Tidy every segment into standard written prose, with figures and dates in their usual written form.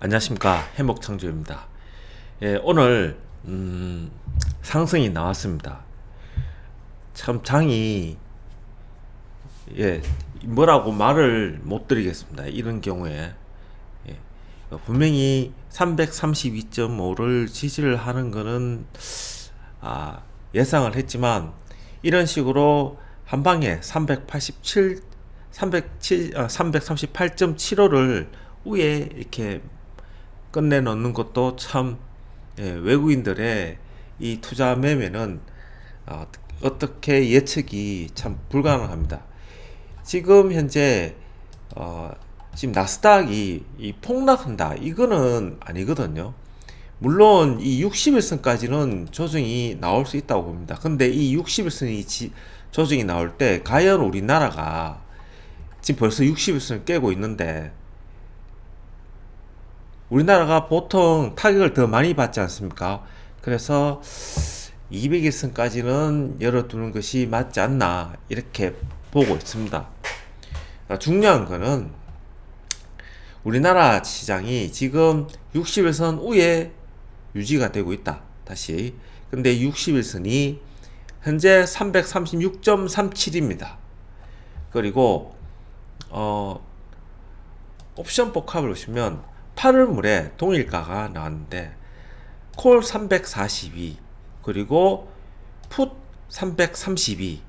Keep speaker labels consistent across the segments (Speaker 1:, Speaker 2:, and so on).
Speaker 1: 안녕하십니까, 해먹창조입니다. 예, 오늘 상승이 나왔습니다. 참 장이 뭐라고 말을 못 드리겠습니다. 이런 경우에 분명히 332.5를 지지를 하는 거는 예상을 했지만, 이런 식으로 한 방에 338.75를 위에 이렇게 끝내 넣는 것도 참 외국인들의 이 투자 매매는 어떻게 예측이 참 불가능합니다. 지금 현재 지금 나스닥이 폭락한다, 이거는 아니거든요. 물론 이 60일선까지는 조정이 나올 수 있다고 봅니다. 근데 이 60일선이 조정이 나올 때 과연 우리나라가 지금 벌써 60일선을 깨고 있는데, 우리나라가 보통 타격을 더 많이 받지 않습니까? 그래서 200일선까지는 열어두는 것이 맞지 않나, 이렇게 보고 있습니다. 중요한 거는 우리나라 시장이 지금 60일선 위에 유지가 되고 있다. 다시. 근데 60일선이 현재 336.37입니다. 그리고 옵션 복합을 보시면 8월물에 동일가가 나왔는데, 콜 342, 그리고 풋 332,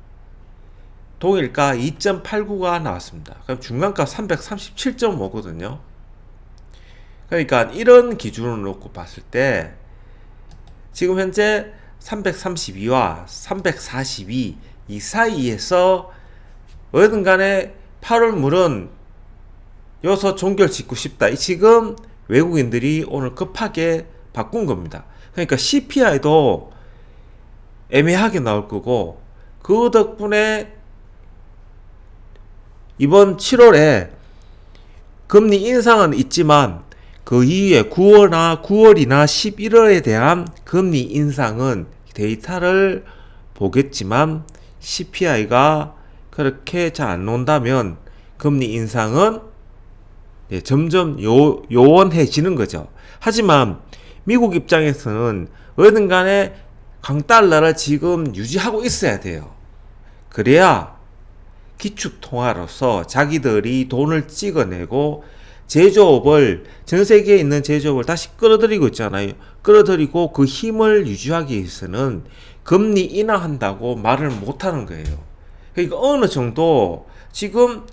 Speaker 1: 동일가 2.89가 나왔습니다. 그럼 중간가 337.5거든요. 그러니까 이런 기준으로 놓고 봤을 때 지금 현재 332와 342 이 사이에서 어쨌든 간에 8월물은 여기서 종결 짓고 싶다, 지금 외국인들이 오늘 급하게 바꾼 겁니다. 그러니까 CPI도 애매하게 나올 거고, 그 덕분에 이번 7월에 금리 인상은 있지만 그 이후에 9월이나 11월에 대한 금리 인상은 데이터를 보겠지만 CPI가 그렇게 잘 안 나온다면 금리 인상은 점점 요원해지는 거죠. 하지만 미국 입장에서는 어느 간에 강달러를 지금 유지하고 있어야 돼요. 그래야 기축통화로서 자기들이 돈을 찍어내고 제조업을, 전 세계에 있는 제조업을 다시 끌어들이고 있잖아요. 끌어들이고 그 힘을 유지하기 위해서는 금리 인하한다고 말을 못하는 거예요. 그러니까 어느 정도 지금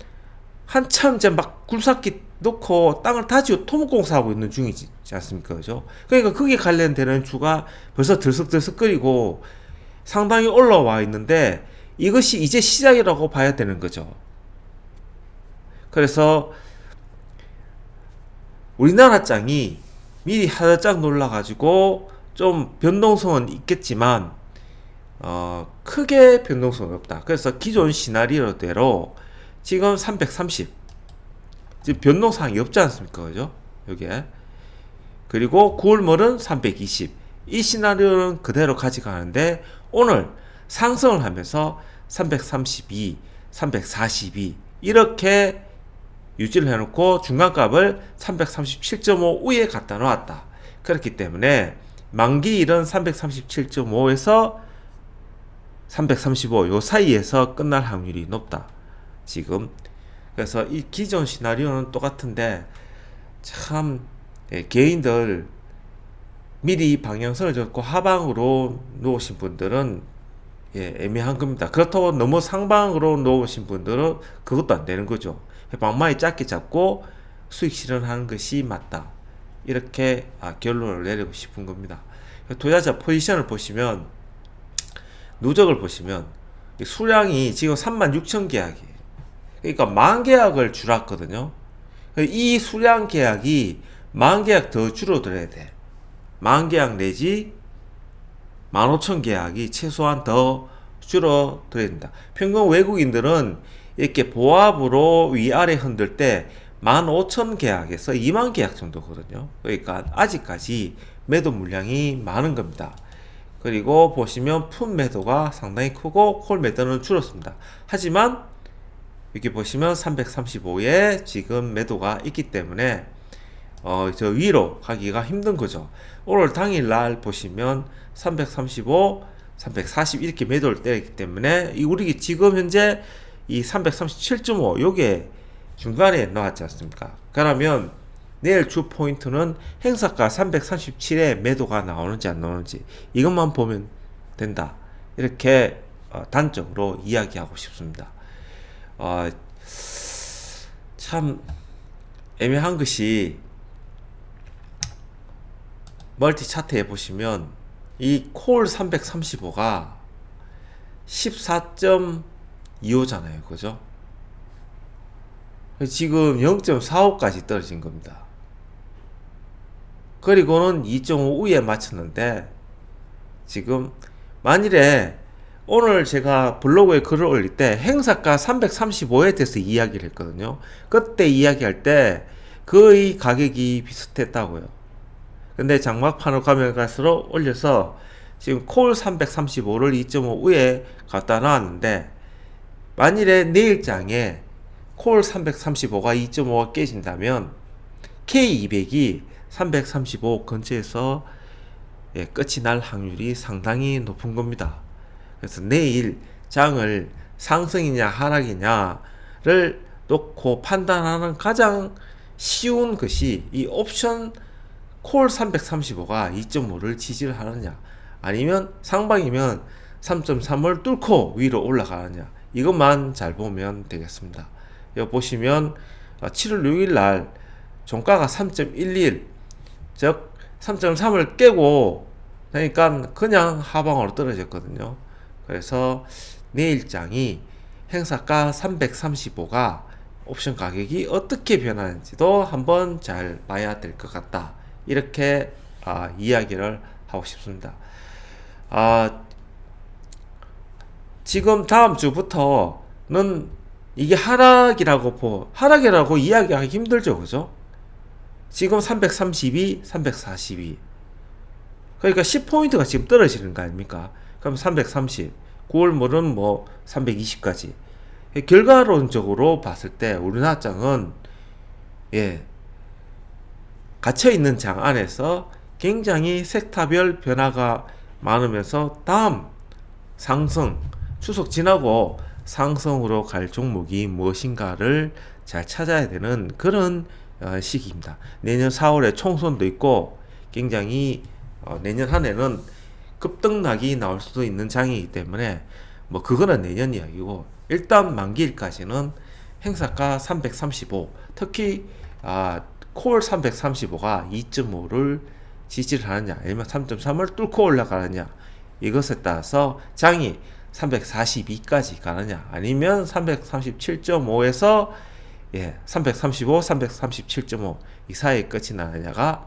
Speaker 1: 한참 이제 막 굴삭기 놓고 땅을 다지고 토목공사하고 있는 중이지 않습니까? 그죠? 그러니까 거기에 관련되는 주가 벌써 들썩들썩거리고 상당히 올라와 있는데, 이것이 이제 시작이라고 봐야 되는 거죠. 그래서 우리나라 장이 미리 하늘짝 놀라가지고 좀 변동성은 있겠지만 크게 변동성은 없다. 그래서 기존 시나리오대로 지금 330 지금 변동사항이 없지 않습니까? 그죠? 여기에. 그리고 9월물은 320. 이 시나리오는 그대로 가져가는데, 오늘 상승을 하면서 332, 342 이렇게 유지를 해놓고 중간값을 337.5 위에 갖다 놓았다. 그렇기 때문에 만기일은 337.5에서 335 요 사이에서 끝날 확률이 높다, 지금. 그래서 이 기존 시나리오는 똑같은데 참 개인들 미리 방향성을 잡고 하방으로 놓으신 분들은 애매한 겁니다. 그렇다고 너무 상방으로 놓으신 분들은 그것도 안 되는 거죠. 방망이 짧게 잡고 수익 실현하는 것이 맞다, 이렇게 결론을 내리고 싶은 겁니다. 투자자 포지션을 보시면, 누적을 보시면 수량이 지금 36,000 계약이에요. 그러니까 10,000 계약을 줄었거든요. 이 수량 계약이 10,000 계약 더 줄어들어야 돼. 10,000 계약 내지 15,000 계약이 최소한 더 줄어들어야 된다. 평균 외국인들은 이렇게 보합으로 위아래 흔들 때 15,000 계약에서 20,000 계약 정도거든요. 그러니까 아직까지 매도 물량이 많은 겁니다. 그리고 보시면 풋 매도가 상당히 크고 콜 매도는 줄었습니다. 하지만 여기 보시면 335에 지금 매도가 있기 때문에 저 위로 가기가 힘든 거죠. 오늘 당일날 보시면 335, 340 이렇게 매도를 때렸기 때문에 우리 지금 현재 이 337.5 요게 중간에 나왔지 않습니까? 그러면 내일 주 포인트는 행사가 337에 매도가 나오는지 안 나오는지 이것만 보면 된다. 이렇게 단적으로 이야기하고 싶습니다. 참 애매한 것이 멀티 차트에 보시면 이 콜 335가 14.25잖아요. 그죠? 지금 0.45까지 떨어진 겁니다. 그리고는 2.5 위에 맞췄는데 지금 만일에 오늘 제가 블로그에 글을 올릴 때 행사가 335에 대해서 이야기를 했거든요. 그때 이야기할 때 거의 가격이 비슷했다고요. 근데 장막판으로 가면 갈수록 올려서 지금 콜 335를 2.5 위에 갖다 놨는데 만일에 내일장에 콜 335가 2.5가 깨진다면 K200이 335 근처에서 끝이 날 확률이 상당히 높은 겁니다. 그래서 내일 장을 상승이냐 하락이냐를 놓고 판단하는 가장 쉬운 것이 이 옵션 콜 335가 2.5를 지지를 하느냐 아니면 상방이면 3.3을 뚫고 위로 올라가느냐 이것만 잘 보면 되겠습니다. 여기 보시면 7월 6일 날 종가가 3.11 즉 3.3을 깨고 그러니까 그냥 하방으로 떨어졌거든요. 그래서 내일장이 행사가 335가 옵션 가격이 어떻게 변하는지도 한번 잘 봐야 될 것 같다. 이렇게 이야기를 하고 싶습니다. 지금 다음 주부터는 이게 하락이라고 이야기하기 힘들죠. 그죠? 지금 332, 342. 그러니까 10포인트가 지금 떨어지는 거 아닙니까? 그럼 330, 9월물은 뭐 320까지. 결과론적으로 봤을 때 우리나라 장은 갇혀있는 장 안에서 굉장히 섹터별 변화가 많으면서 다음 상승, 추석 지나고 상승으로 갈 종목이 무엇인가를 잘 찾아야 되는 그런 시기입니다. 내년 4월에 총선도 있고 굉장히 내년 한 해는 급등락이 나올 수도 있는 장이기 때문에 뭐 그거는 내년 이야기고 일단 만기일까지는 행사가 335 특히 콜 335가 2.5를 지지를 하느냐 아니면 3.3을 뚫고 올라가느냐 이것에 따라서 장이 342까지 가느냐 아니면 337.5에서 335, 337.5 이 사이에 끝이 나느냐가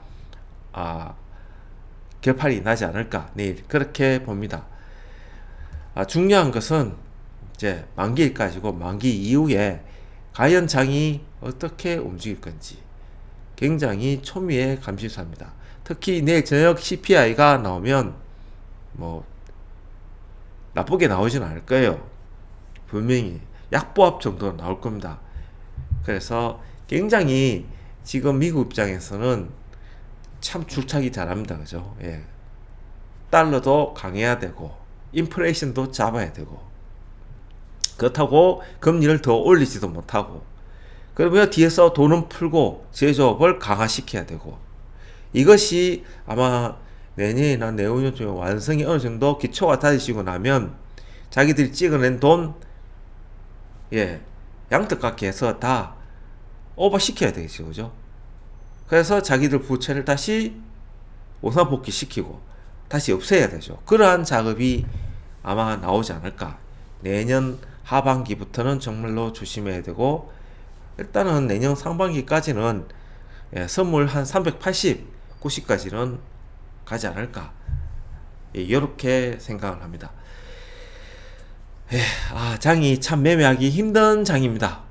Speaker 1: 결판이 나지 않을까 내일 그렇게 봅니다. 중요한 것은 이제 만기일까지고 만기 이후에 과연 장이 어떻게 움직일 건지 굉장히 초미의 감시사입니다. 특히 내일 저녁 CPI가 나오면 뭐 나쁘게 나오진 않을 거예요. 분명히 약보합 정도로 나올 겁니다. 그래서 굉장히 지금 미국 입장에서는 참 줄차기 잘합니다. 그죠? 달러도 강해야 되고 인플레이션도 잡아야 되고 그렇다고 금리를 더 올리지도 못하고 그러면 뒤에서 돈은 풀고 제조업을 강화시켜야 되고 이것이 아마 내년이나 내후년 중에 완성이 어느 정도 기초가 다지시고 나면 자기들이 찍어낸 돈 양떡같게 해서 다 오버시켜야 되겠죠. 그죠? 그래서 자기들 부채를 다시 원상복귀 시키고 다시 없애야 되죠. 그러한 작업이 아마 나오지 않을까. 내년 하반기부터는 정말로 조심해야 되고 일단은 내년 상반기까지는 선물 한 380, 90까지는 가지 않을까. 이렇게 생각을 합니다. 장이 참 매매하기 힘든 장입니다.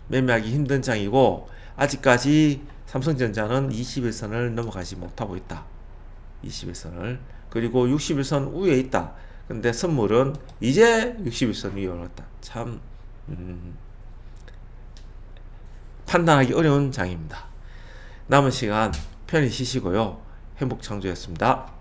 Speaker 1: 매매하기 힘든 장이고 아직까지 삼성전자는 21선을 넘어가지 못하고 있다. 21선을. 그리고 61선 위에 있다. 근데 선물은 이제 61선 위에 올랐다. 참 판단하기 어려운 장입니다. 남은 시간 편히 쉬시고요. 행복 창조였습니다.